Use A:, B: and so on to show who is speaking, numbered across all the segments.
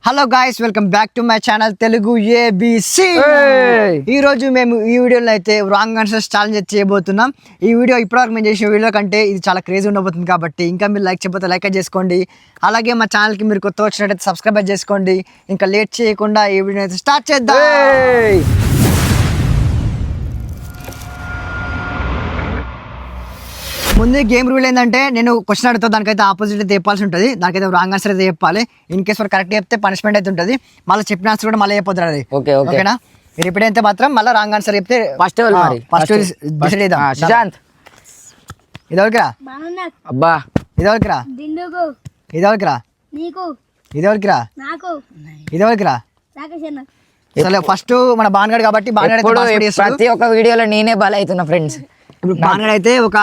A: Hello guys, welcome back to my channel Telugu ABC. ఈ రోజు మేము ఈ వీడియోలో అయితే రాంగ్ ఆన్సర్స్ ఛాలెంజ్ చేయబోతున్నాం. ఈ వీడియో ఇప్పటివరకు మేము చేసిన వీడియో కంటే ఇది చాలా క్రేజీ ఉండబోతుంది కాబట్టి ఇంకా మీరు లైక్ చేయకపోతే లైక్ చేసుకోండి. అలాగే మా ఛానల్కి మీరు కొత్త వచ్చినట్టయితే సబ్స్క్రైబ్ చేసుకోండి. ఇంకా లేట్ చేయకుండా ఈ వీడియో అయితే స్టార్ట్ చేద్దాం. ముందు గేమ్ రూల్ ఏంటంటే నేను క్వశ్చన్ అడుగుతా, దానికైతే ఆపోజిట్ అయితే చెప్పాల్సి ఉంటుంది. దానికైతే రాంగ్ ఆన్సర్ అయితే చెప్పాలి. ఇన్ కేసు కరెక్ట్ చెప్తే పనిష్మెంట్ అయితే ఉంటుంది. మళ్ళీ చెప్పిన ఆన్సర్ కూడా మళ్ళీ చెప్పొద్దు. అది ఓకేనా? రిపీట్ అయితే మాత్రం మళ్ళీ రాంగ్ ఆన్సర్ చెప్తే ఫస్ట్ డిసైడ్ చేద్దాం. ఇదవరకురా
B: అబ్బా,
A: ఇదవరకురా ఇదవరకురా ఇదవరకురా ఇదవరకురా. అసలు ఫస్ట్ మన బాన్గడ్ కాబట్టి
B: ప్రతి ఒక్క వీడియోలో నేనే బల అవుతున్నా ఫ్రెండ్స్.
A: ఇప్పుడు బాన్గడ్ అయితే ఒక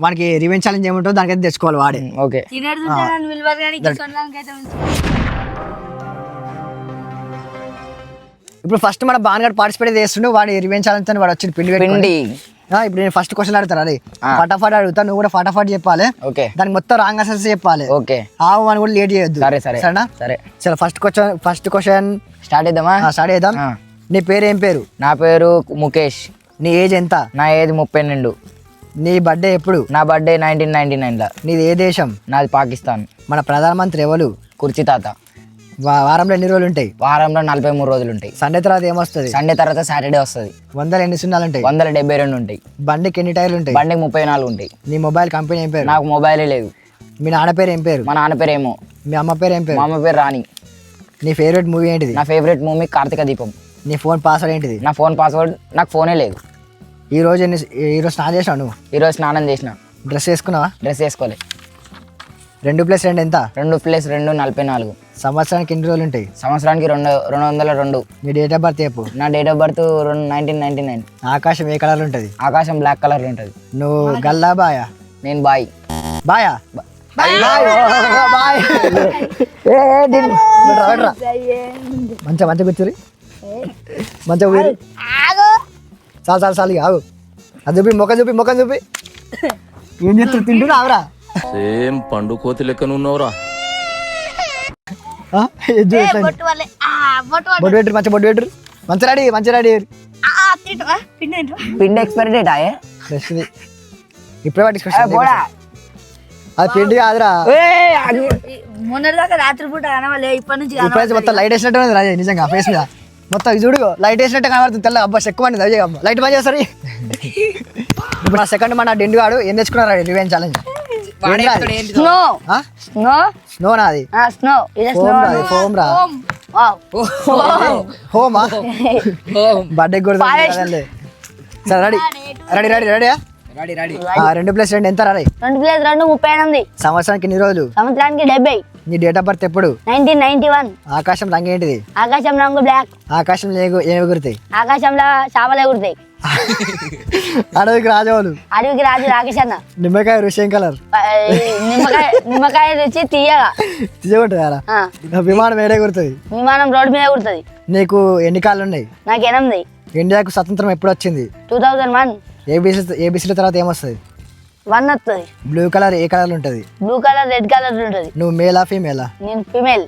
A: వానికి రివెంజ్ ఛాలెంజ్ ఏముంటుందో దానికైతే తెచ్చుకోవాలి వాడే.
B: ఓకే,
A: ఇప్పుడు ఫస్ట్ మన బాన్గడ్ పార్టిసిపేట్ చేస్తుండే వాడి రివెంజ్ ఛాలెంజ్ అని వాడు వచ్చి పిండి. ఇప్పుడు నేను ఫస్ట్ క్వశ్చన్ అడుగుతాను, అది ఫటాఫట్ అడుగుతా, నువ్వు కూడా ఫటాఫట్ చెప్పాలి. దానికి మొత్తం రాంగ్ ఆన్సర్స్ చెప్పాలి. ఆవు అని కూడా లేట్ చేయొద్దు. సరేనా? సరే. ఫస్ట్ క్వశ్చన్
B: స్టార్ట్ చేద్దామా?
A: స్టార్ట్ చేద్దాం. నీ పేరు ఏం పేరు?
B: నా పేరు ముఖేష్.
A: నీ ఏజ్ ఎంత?
B: నా ఏజ్ 32.
A: నీ బర్త్డే ఎప్పుడు?
B: నా బర్త్డే 1999లో.
A: నీది ఏ దేశం?
B: నాది పాకిస్తాన్.
A: మన ప్రధానమంత్రి ఎవరు?
B: కుర్చీ తాత.
A: వారంలో ఎన్ని రోజులు ఉంటాయి?
B: వారంలో 43 రోజులు ఉంటాయి.
A: సండే తర్వాత ఏమొస్తుంది?
B: సండే తర్వాత సాటర్డే వస్తుంది.
A: 100 ఎన్ని సున్నాలు ఉంటాయి?
B: 172 ఉంటాయి.
A: బండికి ఎన్ని టైర్లు ఉంటాయి?
B: బండికి 34 ఉంటాయి.
A: నీ మొబైల్ కంపెనీ ఏం పేరు?
B: నాకు మొబైలే లేదు.
A: మీ నాన్న పేరు ఏం పేరు?
B: మా నాన్న పేరు ఏమో.
A: మీ అమ్మ పేరు ఏం పేరు?
B: మా అమ్మ పేరు రాణి.
A: నీ ఫేవరెట్ మూవీ ఏంటిది?
B: నా ఫేవరెట్ మూవీ కార్తీక దీపం.
A: నీ ఫోన్ పాస్వర్డ్ ఏంటిది?
B: నా ఫోన్ పాస్వర్డ్, నాకు ఫోనే లేదు.
A: ఈరోజు స్నానం చేసావు నువ్వు?
B: ఈరోజు స్నానం చేసిన.
A: డ్రెస్ వేసుకున్నావా?
B: డ్రెస్ వేసుకోలే.
A: 2+2 ఎంత?
B: 2+2 44.
A: సంవత్సరానికి ఎన్ని రోజులు ఉంటాయి?
B: సంవత్సరానికి 202.
A: నీ డేట్ ఆఫ్ బర్త్ చెప్పు.
B: నా డేట్ ఆఫ్ బర్త్ 1999.
A: ఆకాశం ఏ కలర్ ఉంటుంది?
B: ఆకాశం బ్లాక్ కలర్ ఉంటుంది.
A: నువ్వు గల్లా బాయా?
B: నేను బాయ్.
A: బాయా? మంచిగా కూర్చోరి, మంచిగా ఊరి. చాలు ఆగు. అది చూపి, ముఖం చూపి. ఏం చేస్తారు? తింటున్నా ఆవరా?
C: సేమ్ పండు కోతి లెక్కనున్నావురా.
A: బొడ్డు పెట్టరు, బొడ్డు పెట్టరు. మంచి రెడీ.
B: పిండి ఎక్స్పైరీ డేట్
A: ఇప్పుడే పట్టించుకో. అది పిండి కాదురా.
D: మొన్నటిదాకా రాత్రి పూట
A: ఇప్పుడైతే మొత్తం లైట్ వేసినట్టు ఉంది రాజే. నిజంగా ఫేస్ మీద మొత్తం చూడు లైట్ వేసినట్టు కనబడుతుంది. తెల్ల అబ్బా ఎక్కువ అదే అమ్మ లైట్ పని చేస్తారు. ఇప్పుడు నా సెకండ్ మన డెండు గాడు ఏం తెచ్చుకున్నారా రివెంజ్ ఛాలెంజ్? స్నో నాది. ఫోమ్ రా. హోమా బర్త్డే కూడా. సరే రెడీయా? 2+2 ఎంత?
D: 2+2 38.
A: సంవత్సరానికి ఎన్ని రోజులు?
D: సంవత్సరానికి 70.
A: నీ డేట్ ఆఫ్ బర్త్ ఎప్పుడు?
D: 1991.
A: ఆకాశం రంగు ఏంటిది?
D: ఆకాశం రంగు బ్లాక్.
A: ఆకాశంలో ఏం ఎగురుతాయి?
D: ఆకాశంలో చేపలు ఎగురుతాయి.
A: అడవికి రాజవాళ్ళు.
D: అడవికి రాజు రాకేష్ అన్న.
A: నిమ్మకాయ రుచి ఏం కలర్?
D: నిమ్మకాయ రుచి తీయగా
A: తీయకుంటుంది కదా. విమానం ఏడే ఎగురుతుంది?
D: విమానం రోడ్డు మీద ఎగురుతుంది.
A: నీకు ఎన్ని కాళ్ళు ఉన్నాయి?
D: నాకు 8.
A: ఇండియాకు స్వతంత్రం ఎప్పుడు వచ్చింది?
D: 2001.
A: ఏబిసిల తర్వాత ఏమొస్తుంది?
D: 1 వస్తుంది.
A: బ్లూ కలర్ ఏ కలర్ ఉంటుంది?
D: బ్లూ కలర్, రెడ్ కలర్ ఉంటుంది.
A: నువ్వు మేలా ఫీమేలా?
D: నేను ఫిమేల్.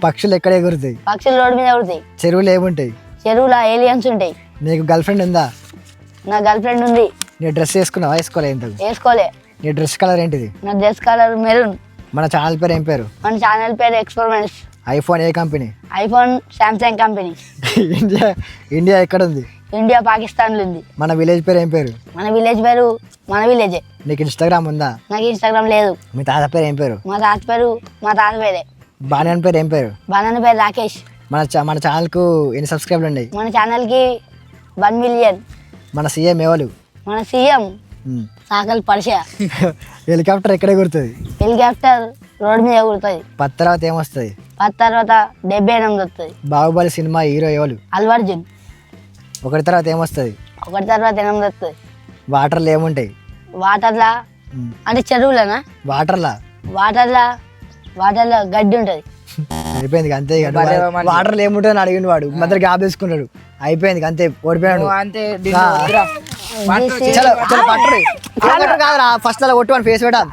A: పక్షులు ఎక్కడ ఎగురుతాయి?
D: పక్షులు రోడ్డు మీద ఎగురుతాయి.
A: చెరువులు ఏముంటాయి?
D: చెరువులో ఏలియన్స్ ఉంటాయి.
A: నీకు గర్ల్ ఫ్రెండ్ ఉందా?
D: నా గర్ల్ ఫ్రెండ్ ఉంది.
A: నీ డ్రెస్ వేసుకున్నావా? వేసుకోలే. ఎంత
D: వేసుకోలే.
A: నీ డ్రెస్ కలర్ ఏంటిది?
D: నా డ్రెస్ కలర్ మెరూన్.
A: మన ఛానల్ పేరు ఏం పేరు?
D: మన ఛానల్ పేరు ఎక్స్పెరిమెంట్స్.
A: ఐఫోన్ ఏ company?
D: IPhone Samsung company.
A: India ఎక్కడ ఉంది?
D: ఇండియా పాకిస్తాన్లో ఉంది.
A: మన విలేజ్ పేరు ఏం పేరు?
D: మన విలేజ్ పేరు మన విలేజే.
A: నీకు ఇన్స్టాగ్రామ్ ఉందా?
D: నాకు ఇన్స్టాగ్రామ్ లేదు.
A: మీ తాత పేరు ఏం పేరు?
D: మా తాత పేరే.
A: బాణాన్ పేరు ఏం పేరు?
D: బాణాన్ పేరు రాకేష్.
A: మన ఛానల్కు ఎన్ని సబ్స్క్రైబర్లు ఉన్నాయి?
D: మన ఛానల్కి 1 మిలియన్.
A: మన సీఎం ఎవరు?
D: మన సీఎం సాకల్ పరిచయ.
A: హెలికాప్టర్ ఎక్కడ ఎగురుతుంది?
D: హెలికాప్టర్ రోడ్ మీద ఎగురుతుంది.
A: 10 తర్వాత ఏమొస్తుంది?
D: 10 తర్వాత 78 వస్తుంది.
A: బాహుబలి సినిమా హీరో ఎవరు?
D: అల్లు అర్జున్.
A: 1 తర్వాత ఏమొస్తుంది?
D: 1 తర్వాత 8 వస్తుంది.
A: వాటర్లో ఏముంటాయి?
D: వాటర్లా అంటే చెరువులనా? వాటర్లో గడ్డి ఉంటుంది.
A: అయిపోయింది అంతే. వాటర్లో ఏముంటుంది అని అడిగిన వాడు మధ్య గ్యాప్ వేసుకున్నాడు. అయిపోయింది అంతే, ఓడిపోయాడు. చలో కాదురా, ఫస్ట్ అలా కొట్టు ఫేస్ పెట్టాలి.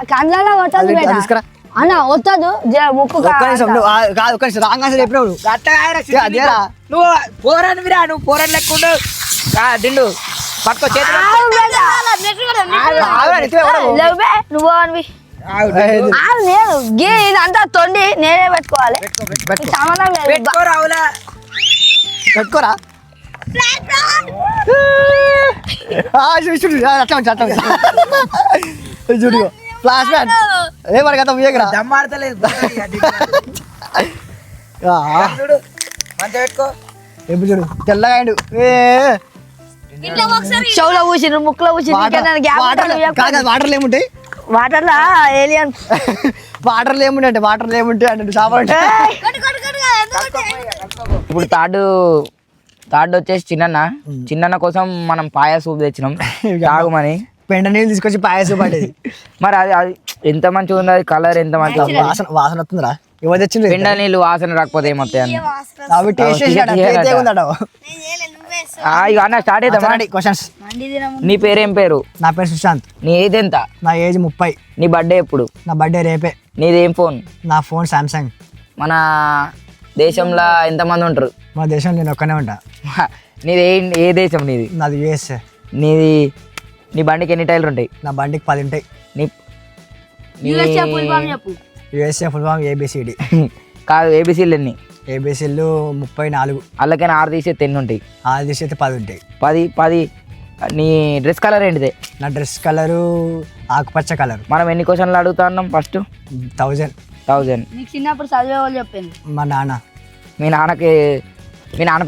D: తీసుకురా అన్న వస్తాదు ముక్కు
A: ఒక్క నిమిషం నువ్వు కాదు ఒక్క నిమిషం రాంగ్ ఆన్సర్ చెప్పినావు నువ్వు. అదేరా
B: నువ్వు పోరాని విరా నువ్వు పోరాని లెక్కుండు దిండు పట్టుకో చేతులు
A: ఆగురా, నెత్తిలో ఎవడో.
D: నువ్వు అనివి నేను గీ ఇదంతా తొండి నేనే పెట్టుకోవాలి
A: పెట్టుకో.
D: సంబంధం లేదు
B: పెట్టుకోరావులా
A: పెట్టుకోరా చూడు చూడు అట్లా ఉంచు అట్లా ఉంచు చూడు ఫ్లాష్ మ్యాన్ ఏ మరి కదా ఉయ్యగరా
B: దమ్మాడతలేదు చూడు మంచిగా పెట్టుకో
A: ఎప్పుడు చూడు తెల్లగా అయ్యిండు.
D: చెవులో పూసిరు ముక్కులో పూసిరు
A: వాటర్లు ఏముంటాయి
D: వాటర్లా ఏలియన్స్
A: వాటర్లు ఏముంటాయి అంటే వాటర్లు ఏముంటాయి అంటే చేపలు
B: ఇప్పుడు థర్డ్ వచ్చేసి చిన్న కోసం మనం పాయా సూప్ తెచ్చినాం తాగుమని
A: పెండ నీళ్ళు తీసుకొచ్చి పాయసం పడేది
B: మరి అది ఎంత మంచిగా ఉంది అది కలర్ ఎంత మంచిగా ఉంది.
A: వాసన వాసన వస్తుందిరా ఎవరు తెచ్చింది
B: పెండ నీళ్ళు వాసన రాకపోతే ఏమొస్తాయి అన్న
A: అవి టేస్ట్ చేసాడట
B: ఇక అన్న స్టార్ట్ అవుతామా
A: క్వశ్చన్స్.
B: నీ పేరేం పేరు
A: నా పేరు సుశాంత్.
B: నీ ఏజ్ ఎంత
A: నా ఏజ్ 30.
B: నీ బర్త్డే ఎప్పుడు
A: నా బర్త్డే రేపే.
B: నీదేం ఫోన్
A: నా ఫోన్ సామ్సంగ్.
B: మన దేశంలో ఎంతమంది ఉంటారు
A: మా దేశంలో నేను ఒక్కనే ఉంటా.
B: నీది ఏ దేశం నీది
A: నాది యూఎస్ఏ.
B: నీ బండికి ఎన్ని టైర్లు ఉంటాయి
A: నా బండికి 10 ఉంటాయి.
B: నీ
A: యూఎస్ఏ ఫుల్ ఫామ్ ఏబిసిడి.
B: కాదు ఏబిసీలు ఎన్ని
A: ఏబిసిలు 34.
B: అల్లకైనా 6 తీసేది ఎన్ని ఉంటాయి
A: 6 తీసి అయితే 10 ఉంటాయి.
B: 10 నీ డ్రెస్ కలర్ ఏంటిదే
A: నా డ్రెస్ కలరు ఆకుపచ్చ కలర్.
B: మనం ఎన్ని క్వశ్చన్లు అడుగుతా ఉన్నాం ఫస్ట్
A: 1000.
D: నీకు చిన్నప్పుడు చదివే వాళ్ళు చెప్పింది
A: మా నాన్న.
B: మీ నాన్న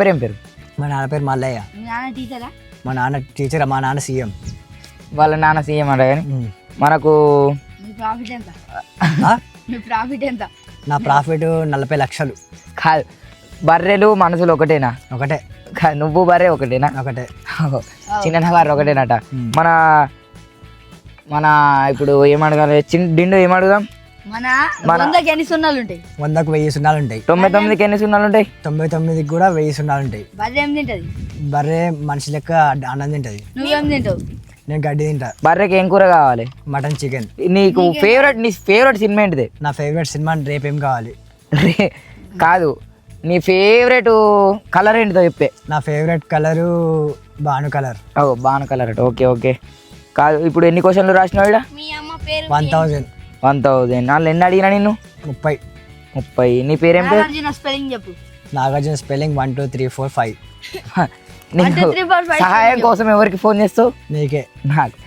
B: పేరు ఏం పేరు
A: మా నాన్న పేరు మల్లయ్య.
D: మీ నాన్న టీచరా
A: మా నాన్న టీచర్, మా నాన్న సీఎం.
B: వాళ్ళ నాన్న సీఎం అంట కానీ మనకు
D: మీ ప్రాఫిట్ ఎంత
A: ఆ?
D: మీ ప్రాఫిట్ ఎంత
A: నా ప్రాఫిట్ 40 లక్షలు.
B: కాదు బర్రెలు మనసులు ఒకటేనా
A: ఒకటే
B: కాదు నువ్వు బర్రె ఒకటేనా
A: ఒకటే.
B: చిన్న గారు ఒకటేనట మన ఇప్పుడు ఏమడగాలి డిండు ఏమడుగుదాం
D: మన 100కి ఎన్ని సున్నాలు ఉంటాయి
A: 100కు 1000 సున్నాలు ఉంటాయి.
B: 99కి ఎన్ని సున్నాలు ఉంటాయి
A: 99కి కూడా 1000 సున్నాలు ఉంటాయి.
D: బర్రె ఏం తింటది
A: బర్రె మనిషి లెక్క అన్నం తింటది.
D: నువ్వేం తింటావు
A: నేను గడ్డి తింటా.
B: బర్రెకి ఏం కూర కావాలి
A: మటన్ చికెన్.
B: నీ ఫేవరెట్ సినిమా ఏంటిది
A: నా ఫేవరెట్ సినిమా రేపేం కావాలి.
B: కాదు నీ ఫేవరెట్ కలర్ ఏంటిదో చెప్పే.
A: నా ఫేవరెట్ కలరు బాను కలర్.
B: బాను కలర్ అట ఓకే కాదు ఇప్పుడు ఎన్ని క్వశ్చన్లు రాసినావు ఇక్కడ
D: మీ అమ్మ పేరు
B: 1000 నాలుగు ఎన్ని అడిగినా నిన్ను 30 నీ పేరేం పేరు
D: నాగార్జున స్పెల్లింగ్ చెప్పు
A: నాగార్జున స్పెల్లింగ్ 1 2 3 4 5.
B: నీకు
D: 1 2 3 4 5
B: సహాయం కోసం ఎవరికి ఫోన్ చేస్తావు
A: నీకే.
B: నాకు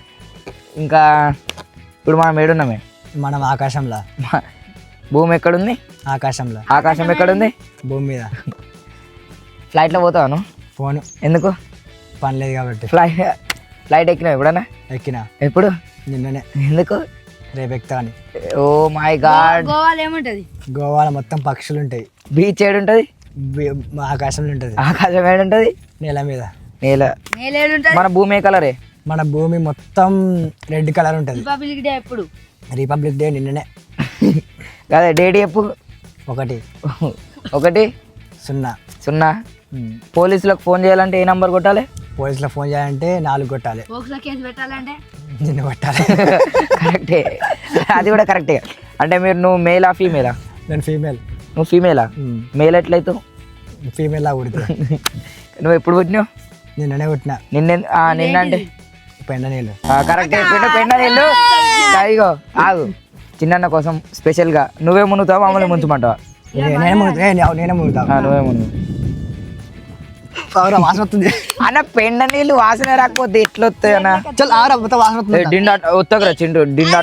B: ఇంకా ఇప్పుడు మనం ఏడున్నామే
A: మనం ఆకాశంలో.
B: భూమి ఎక్కడుంది
A: ఆకాశంలో.
B: ఆకాశం ఎక్కడుంది
A: భూమి మీద.
B: ఫ్లైట్లో పోతాను
A: ఫోను
B: ఎందుకు
A: పని లేదు కాబట్టి.
B: ఫ్లైట్ ఎక్కినావు ఎప్పుడన్నా
A: ఎక్కినా
B: ఎప్పుడు
A: నిన్ననే.
B: ఎందుకు
A: రేపు ఎక్కుతా అని.
B: ఓ మై గాడ్
D: గోవాలో ఏముంటది
A: గోవాలో మొత్తం పక్షులు ఉంటాయి.
B: బీచ్ ఏడుంటది
A: ఆకాశంలో ఉంటుంది.
B: ఆకాశం ఏడుంటది
A: నేల మీద.
B: నేల
D: నేలేడుంటది
B: మన భూమి ఏ కలరే
A: మన భూమి మొత్తం రెడ్ కలర్ ఉంటుంది.
D: రిపబ్లిక్ డే ఎప్పుడు
A: రిపబ్లిక్ డే నిన్ననే.
B: అదే డేట్ చెప్పు
A: 1
B: 1
A: 0.
B: పోలీసులకు ఫోన్ చేయాలంటే ఏ నంబర్ కొట్టాలి
A: పోలీసులకు ఫోన్ చేయాలంటే 4 కొట్టాలి.
D: పోక్సో కేసు పెట్టాలంటే
A: నిన్ను కొట్టాలి.
B: కరెక్టే అది కూడా కరెక్టే. అంటే నువ్వు మేలా ఫీమేలా
A: నేను ఫీమేల్.
B: నువ్వు ఫీమేలా మేల్ ఎట్లయితావు
A: ఫీమేల్ లా కుడుతుంది.
B: నువ్వు ఎప్పుడు పుట్టినావు
A: నిన్ననే కొట్టిన.
B: నిన్న అంటే
A: పెండ నీళ్ళు.
B: కరెక్టే పెండ నీళ్ళు. ఇగో ఆగు చిన్న కోసం స్పెషల్గా నువ్వే మునుగుతావు మమ్మల్ని ముంచమంటావా
A: నేనే మునుగుతా.
B: నువ్వే మునుగు
A: వాసన వస్తుంది
B: అన్న పెండ నీళ్ళు వాసన రాకపోతే ఎట్లా వస్తాయి అన్న
A: చల్ ఆరా మొత్తం వాసన వస్తుంది.
B: డిండు వత్తకురా చిండు డిండు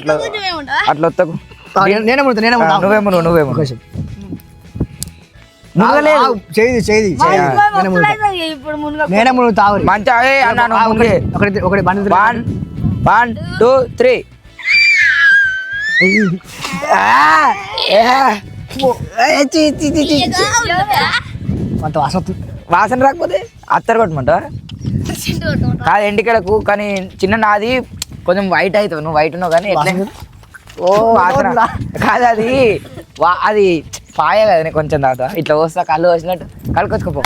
B: అట్లా వత్తకు
A: నేనే మునుగుతా.
B: నువ్వే మునుగు
A: చేయి
D: ఇప్పుడు మునుగ
A: నేనే మునుగుతా.
B: మంచిగా అన్నా
A: ఒకటి బండి
B: 1 2 3
A: అంత వాసన వస్తుంది.
B: వాసన రాకపోతే అత్తరు కొట్టమంటావా కాదు ఎండికలకు కానీ చిన్న నాది కొంచెం వైట్ అవుతావు నువ్వు వైట్ ఉన్నావు కానీ ఎట్లా ఓ వాసన కాదు అది అది పాయ కదా కొంచెం తాగుతా ఇట్లా వస్తా కళ్ళు వచ్చినట్టు కలుకొచ్చుకోపో.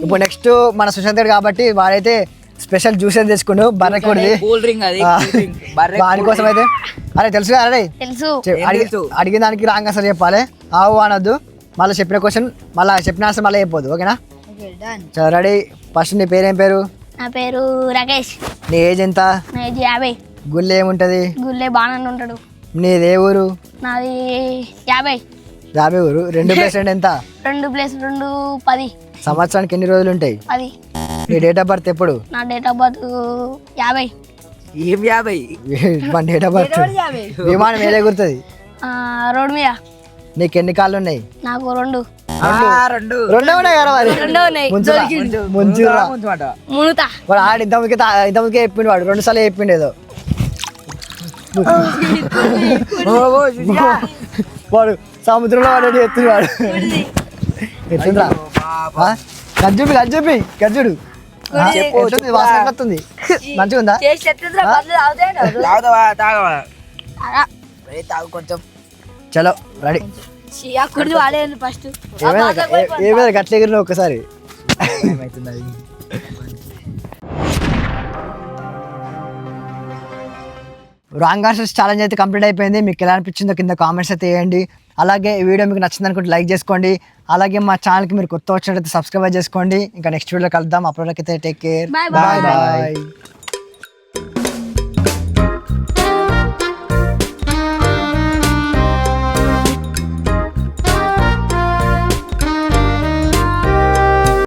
A: ఇప్పుడు నెక్స్ట్ మన సుశాంత్ గారు కాబట్టి వాడైతే స్పెషల్ జ్యూస్ ఏం తెచ్చుకుండు బర్రెకోడిది
B: కూల్ డ్రింక్ అది
A: దానికోసం అయితే అరే తెలుసు కదా అరే
D: తెలుసు
A: అడిగిన దానికి రాంగ్ ఆన్సర్ చెప్పాలి ఆవు అనొద్దు మళ్ళీ చెప్పిన క్వశ్చన్ మళ్ళీ చెప్పిన ఆన్సర్ మళ్ళీ చెప్పొద్దు ఓకేనా చలో రెడీ ఫస్ట్ నీ పేరేం పేరు
D: నా పేరు రాకేష్.
A: నీ ఏజ్ ఎంత
D: నా ఏజ్ 50.
A: గుళ్ళు ఏముంటది
D: గుళ్ళే బాగానే ఉంటాడు.
A: నీది ఏ ఊరు
D: నాది 50.
A: 50 ఊరు 2 ఎంత
D: 2+2 10.
A: సంవత్సరానికి ఎన్ని రోజులు ఉంటాయి
D: 10.
A: నీ డేట్ ఆఫ్ బర్త్ ఎప్పుడు
D: నా డేట్ ఆఫ్ బర్త్ 50.
B: ఏం 50
A: మన డేట్ ఆఫ్ బర్త్ విమానం ఏదే గుర్తుంది
D: రోడ్ మీద
A: నీకు ఎన్ని కాళ్ళు ఉన్నాయి
D: నాకు 2
A: రెండే ఉన్నాయి కదా మరి
D: ఉన్నాయి.
A: ముంచురా
D: మునుతా
A: వాడు ఆడు ఇంతమందికి చెప్పిండు వాడు 2 సార్లు చెప్పిండు ఏదో వాడు సముద్రంలో వాడు ఎత్తున్నాడు ఎత్తుందిరా గజ్జుడు వాసన వస్తుంది మంచిగా ఉందా
B: తాగవా తాగు కొంచెం
A: చలో రెడీ
D: ఫస్ట్
A: ఏమైనా గట్ల ఎగిరిన ఒక్కసారి రాంగ్ ఆన్సర్స్ ఛాలెంజ్ అయితే కంప్లీట్ అయిపోయింది. మీకు ఎలా అనిపించిందో కింద కామెంట్స్ అయితే వేయండి. అలాగే ఈ వీడియో మీకు నచ్చింది అనుకుంటే లైక్ చేసుకోండి. అలాగే మా ఛానల్కి మీరు కొత్త వచ్చినట్లయితే సబ్స్క్రైబ్ చేసుకోండి. ఇంకా నెక్స్ట్ వీడియో కలుద్దాం. అప్పటికైతే టేక్ కేర్, బాయ్ బాయ్.